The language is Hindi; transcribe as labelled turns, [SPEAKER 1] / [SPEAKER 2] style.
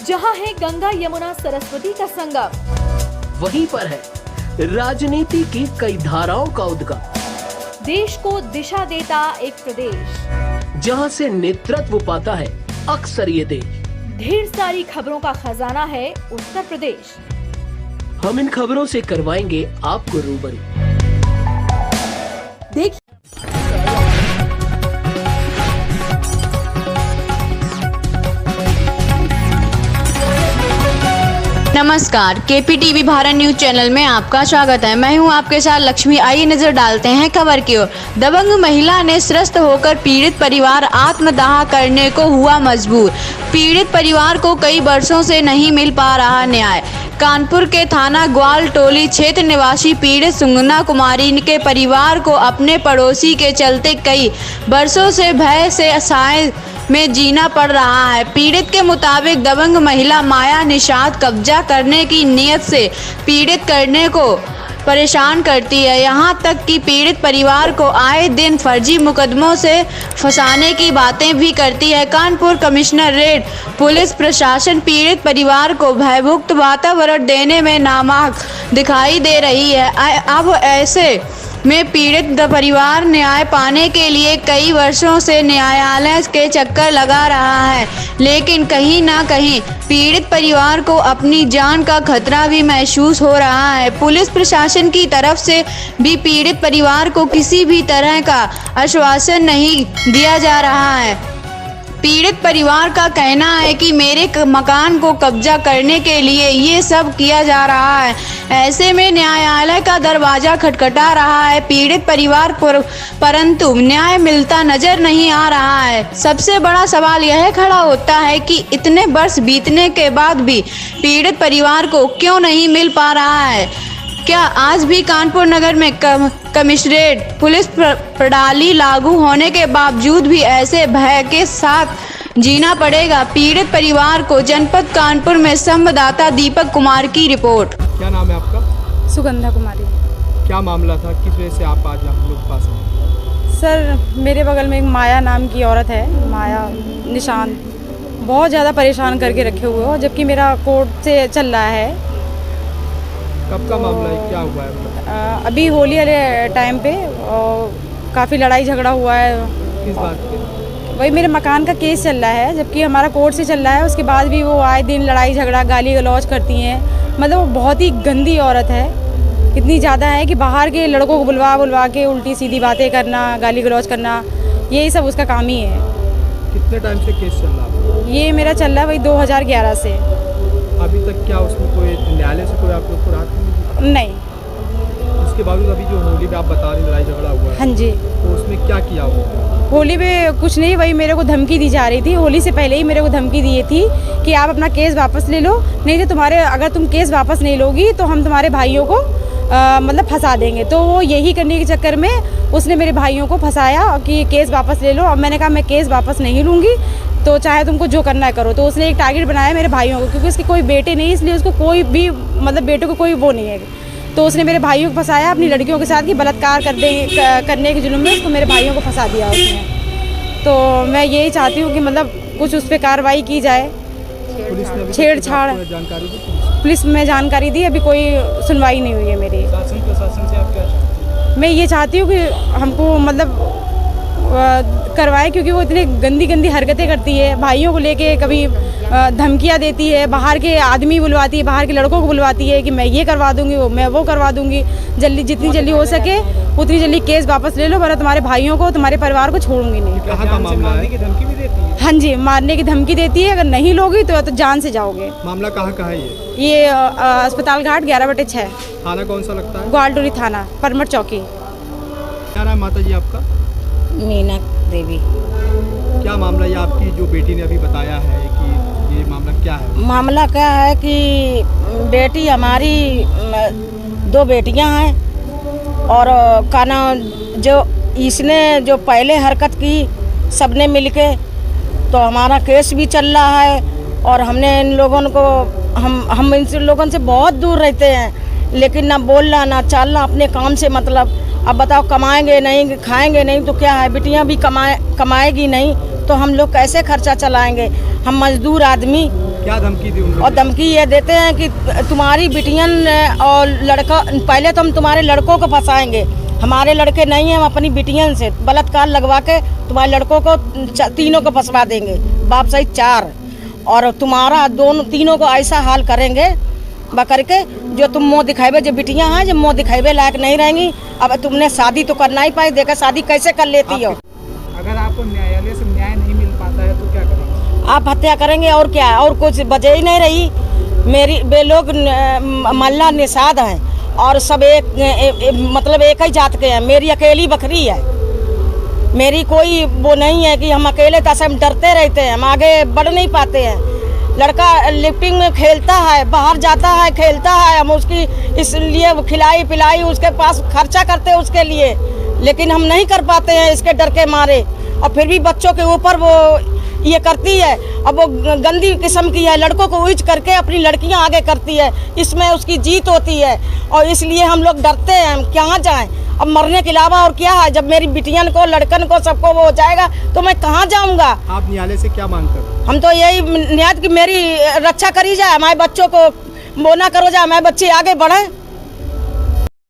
[SPEAKER 1] जहां है गंगा यमुना सरस्वती का संगम,
[SPEAKER 2] वहीं पर है राजनीति की कई धाराओं का उद्गम।
[SPEAKER 1] देश को दिशा देता एक प्रदेश,
[SPEAKER 2] जहां से नेतृत्व पाता है अक्सर ये देश।
[SPEAKER 1] ढेर सारी खबरों का खजाना है उत्तर प्रदेश।
[SPEAKER 2] हम इन खबरों से करवाएंगे आपको रूबरू।
[SPEAKER 1] देखिए
[SPEAKER 3] नमस्कार, KPTV भारत न्यूज चैनल में आपका स्वागत है। मैं हूं आपके साथ लक्ष्मी। आइए नजर डालते हैं खबर की ओर। दबंग महिला ने त्रस्त होकर पीड़ित परिवार आत्मदाह करने को हुआ मजबूर। पीड़ित परिवार को कई वर्षों से नहीं मिल पा रहा न्याय। कानपुर के थाना ग्वाल टोली क्षेत्र निवासी पीड़ित सुगंधा कुमारी के परिवार को अपने पड़ोसी के चलते कई वर्षों से भय से साए में जीना पड़ रहा है। पीड़ित के मुताबिक दबंग महिला माया निषाद कब्जा करने की नीयत से पीड़ित करने को परेशान करती है। यहां तक कि पीड़ित परिवार को आए दिन फर्जी मुकदमों से फंसाने की बातें भी करती है। कानपुर कमिश्नरेट पुलिस प्रशासन पीड़ित परिवार को भयमुक्त वातावरण देने में नाकाम दिखाई दे रही है। अब ऐसे में पीड़ित परिवार न्याय पाने के लिए कई वर्षों से न्यायालय के चक्कर लगा रहा है, लेकिन कहीं ना कहीं पीड़ित परिवार को अपनी जान का खतरा भी महसूस हो रहा है। पुलिस प्रशासन की तरफ से भी पीड़ित परिवार को किसी भी तरह का आश्वासन नहीं दिया जा रहा है। पीड़ित परिवार का कहना है कि मेरे मकान को कब्जा करने के लिए ये सब किया जा रहा है। ऐसे में न्यायालय का दरवाजा खटखटा रहा है पीड़ित परिवार पर, परंतु न्याय मिलता नजर नहीं आ रहा है। सबसे बड़ा सवाल यह खड़ा होता है कि इतने वर्ष बीतने के बाद भी पीड़ित परिवार को क्यों नहीं मिल पा रहा है। क्या आज भी कानपुर नगर में कमिश्नरेट पुलिस प्रणाली लागू होने के बावजूद भी ऐसे भय के साथ जीना पड़ेगा पीड़ित परिवार को। जनपद कानपुर में संवाददाता दीपक कुमार की रिपोर्ट।
[SPEAKER 4] क्या नाम है आपका?
[SPEAKER 5] सुगंधा कुमारी।
[SPEAKER 4] क्या मामला था, किस वजह से आप आज हम लोग पास आए?
[SPEAKER 5] सर, मेरे बगल में एक माया नाम की औरत है, माया निशांत, बहुत ज़्यादा परेशान करके रखे हुए हो, जबकि मेरा कोर्ट से चल रहा है।
[SPEAKER 4] कब का मामला है, क्या हुआ है?
[SPEAKER 5] अभी होली वाले टाइम पे काफ़ी लड़ाई झगड़ा हुआ है।
[SPEAKER 4] किस बात पे?
[SPEAKER 5] वही मेरे मकान का केस चल रहा है, जबकि हमारा कोर्ट से चल रहा है। उसके बाद भी वो आए दिन लड़ाई झगड़ा गाली गलौज करती हैं। मतलब वो बहुत ही गंदी औरत है, इतनी ज़्यादा है कि बाहर के लड़कों को बुलवा के उल्टी सीधी बातें करना, गाली गलौज करना, यही सब उसका काम ही है।
[SPEAKER 4] कितने टाइम से केस चल रहा है?
[SPEAKER 5] ये मेरा चल रहा है वही 2011 से।
[SPEAKER 4] अभी तक क्या उसमें कोई न्यायालय से कोई आप लोग को राहत
[SPEAKER 5] नहीं?
[SPEAKER 4] उसके बावजूद अभी जो होली पे आप बता रहे लड़ाई झगड़ा हुआ है,
[SPEAKER 5] हाँ जी।
[SPEAKER 4] तो उसमें क्या किया हुआ?
[SPEAKER 5] होली पे कुछ नहीं, वही मेरे को धमकी दी जा रही थी। होली से पहले ही मेरे को धमकी दी थी कि आप अपना केस वापस ले लो, नहीं तो अगर तुम केस वापस नहीं लोगी तो हम तुम्हारे भाइयों को मतलब फंसा देंगे। तो वो यही करने के चक्कर में उसने मेरे भाइयों को फंसाया कि केस वापस ले लो। अब मैंने कहा मैं केस वापस नहीं लूँगी, तो चाहे तुमको जो करना है करो। तो उसने एक टारगेट बनाया मेरे भाइयों को, क्योंकि उसके कोई बेटे नहीं, इसलिए उसको कोई भी मतलब बेटों को कोई वो नहीं है। तो उसने मेरे भाइयों को फंसाया अपनी लड़कियों के साथ कि बलात्कार करने के जुल्म में उसको मेरे भाइयों को फंसा दिया उसने। तो मैं यही चाहती हूँ कि मतलब कुछ उस पर कार्रवाई की जाए। छेड़छाड़ पुलिस में जानकारी दी, अभी कोई सुनवाई नहीं हुई है मेरी।
[SPEAKER 4] शासन प्रशासन से आप क्या चाहते हैं?
[SPEAKER 5] मैं ये चाहती हूँ कि हमको मतलब करवाएं, क्योंकि वो इतनी गंदी हरकतें करती है। भाइयों को लेके कभी धमकियाँ देती है, बाहर के आदमी बुलवाती है, बाहर के लड़कों को बुलवाती है कि मैं ये करवा दूंगी, मैं वो करवा दूंगी। जितनी जल्दी हो सके उतनी जल्दी केस वापस ले लो, वरना तुम्हारे भाइयों को तुम्हारे परिवार को छोड़ूंगी नहीं।
[SPEAKER 4] कहाँ का मामला है? की धमकी भी देती है?
[SPEAKER 5] हाँ जी, मारने की धमकी देती है। अगर नहीं लोगी तो जान से जाओगे।
[SPEAKER 4] मामला कहाँ का है
[SPEAKER 5] ये अस्पताल घाट 11/6।
[SPEAKER 4] थाना कौन सा लगता है?
[SPEAKER 5] ग्वाल टोली थाना, परमट चौकी।
[SPEAKER 4] क्या नाम माता जी आपका?
[SPEAKER 6] मीना देवी।
[SPEAKER 4] क्या मामला ये आपकी जो बेटी ने अभी बताया है कि ये मामला क्या है?
[SPEAKER 6] मामला क्या है कि बेटी हमारी 2 बेटियां हैं, और काना जो इसने जो पहले हरकत की सबने मिलके, तो हमारा केस भी चल रहा है। और हमने इन लोगों को हम इन लोगों से बहुत दूर रहते हैं, लेकिन ना बोलना ना चालना, अपने काम से मतलब। अब बताओ, कमाएंगे नहीं, खाएंगे नहीं तो क्या है? बिटियां भी कमाएगी नहीं तो हम लोग कैसे खर्चा चलाएंगे? हम मजदूर आदमी।
[SPEAKER 4] क्या धमकी दी उन्होंने?
[SPEAKER 6] और धमकी ये देते हैं कि तुम्हारी बिटियन और लड़का, पहले तो हम तुम्हारे लड़कों को फंसाएंगे, हमारे लड़के नहीं हैं, हम अपनी बिटियन से बलात्कार लगवा के तुम्हारे लड़कों को तीनों को फंसवा देंगे, बाप सहित 4, और तुम्हारा तीनों को ऐसा हाल करेंगे करके जो तुम मुँह दिखावे, जो बिटियाँ हैं जो मुँह दिखावे लायक नहीं रहेंगी। अब तुमने शादी तो करना ही पाई, देखा शादी कैसे कर लेती हो।
[SPEAKER 7] अगर आपको न्यायालय से न्याय नहीं मिल पाता है तो क्या करेंगे?
[SPEAKER 6] आप हत्या करेंगे और क्या, और कुछ बचे ही नहीं रही। मेरी वे लोग मल्ला निषाद हैं और सब मतलब एक ही जात के हैं। मेरी अकेली बकरी है, मेरी कोई वो नहीं है कि हम अकेले तैसे हम डरते रहते हैं, हम आगे बढ़ नहीं पाते हैं। लड़का लिफ्टिंग में खेलता है, बाहर जाता है, खेलता है, हम उसकी इसलिए खिलाई पिलाई उसके पास खर्चा करते हैं उसके लिए, लेकिन हम नहीं कर पाते हैं इसके डर के मारे। और फिर भी बच्चों के ऊपर वो ये करती है। अब वो गंदी किस्म की है, लड़कों को उइच करके अपनी लड़कियां आगे करती है, इसमें उसकी जीत होती है और इसलिए हम लोग डरते हैं। हम कहाँ जाएं? अब मरने के अलावा और क्या है? जब मेरी बिटियन को, लड़कन को, सबको वो हो जाएगा तो मैं कहाँ जाऊँगा?
[SPEAKER 4] आप न्यायालय से क्या मांग कर?
[SPEAKER 6] हम तो यही न्याय की मेरी रक्षा करी जाए, हमारे बच्चों को वो ना करो जाए, हमारे बच्चे आगे बढ़े।